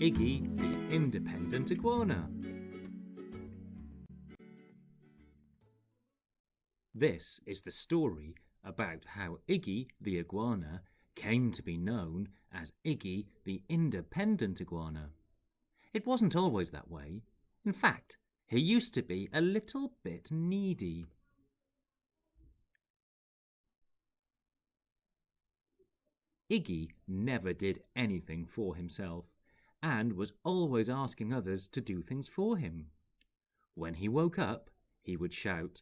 Iggy the Independent Iguana. This is the story about how Iggy the Iguana came to be known as Iggy the Independent Iguana. It wasn't always that way. In fact, he used to be a little bit needy. Iggy never did anything for himself and was always asking others to do things for him. When he woke up, he would shout,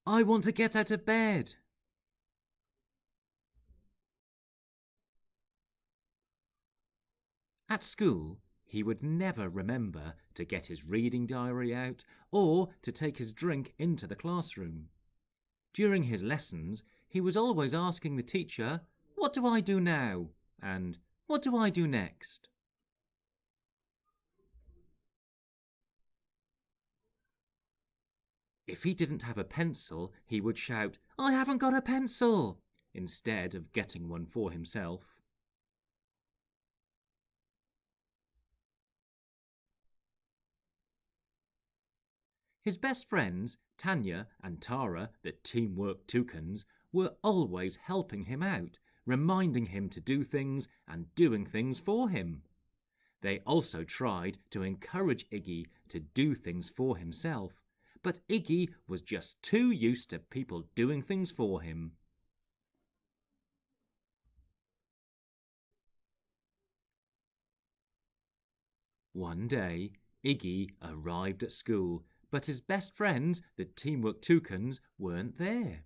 "I want to get out of bed!" At school, he would never remember to get his reading diary out or to take his drink into the classroom. During his lessons, he was always asking the teacher, "What do I do now?" and "What do I do next?" If he didn't have a pencil, he would shout, "I haven't got a pencil!" instead of getting one for himself. His best friends, Tanya and Tara, the teamwork toucans, were always helping him out, reminding him to do things and doing things for him. They also tried to encourage Iggy to do things for himself, but Iggy was just too used to people doing things for him. One day, Iggy arrived at school, but his best friends, the teamwork toucans, weren't there.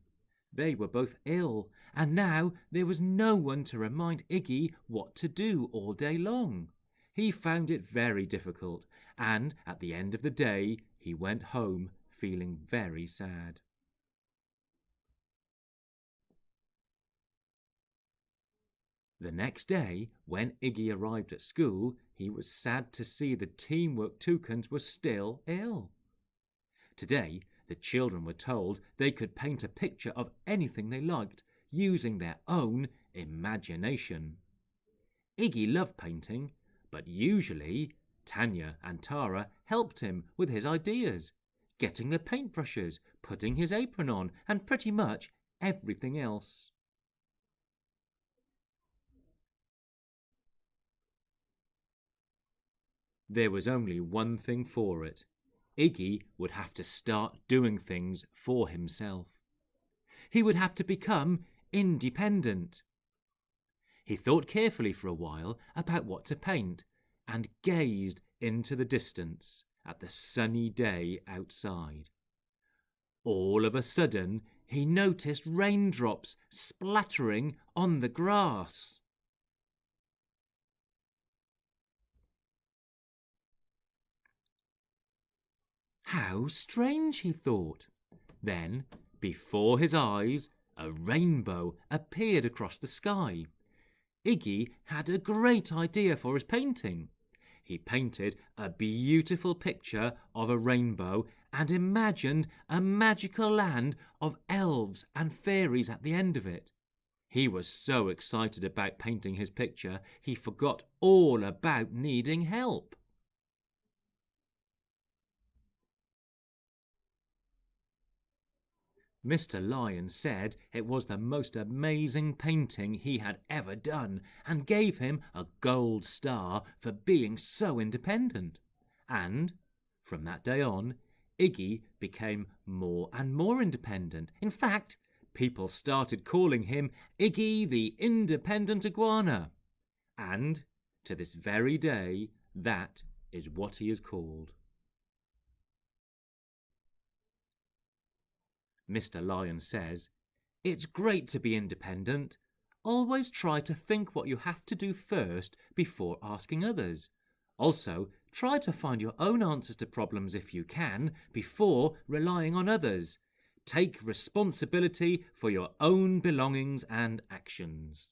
They were both ill, and now there was no one to remind Iggy what to do all day long. He found it very difficult, and at the end of the day, he went home feeling very sad. The next day, when Iggy arrived at school, he was sad to see the teamwork toucans were still ill. Today, the children were told they could paint a picture of anything they liked using their own imagination. Iggy loved painting, but usually Tanya and Tara helped him with his ideas, getting the paintbrushes, putting his apron on, and pretty much everything else. There was only one thing for it. Iggy would have to start doing things for himself. He would have to become independent. He thought carefully for a while about what to paint and gazed into the distance at the sunny day outside. All of a sudden, he noticed raindrops splattering on the grass. How strange, he thought. Then, before his eyes, a rainbow appeared across the sky. Iggy had a great idea for his painting. He painted a beautiful picture of a rainbow and imagined a magical land of elves and fairies at the end of it. He was so excited about painting his picture, he forgot all about needing help. Mr. Lion said it was the most amazing painting he had ever done and gave him a gold star for being so independent. And from that day on, Iggy became more and more independent. In fact, people started calling him Iggy the Independent Iguana. And to this very day, that is what he is called. Mr. Lion says, "It's great to be independent. Always try to think what you have to do first before asking others. Also, try to find your own answers to problems if you can before relying on others. Take responsibility for your own belongings and actions."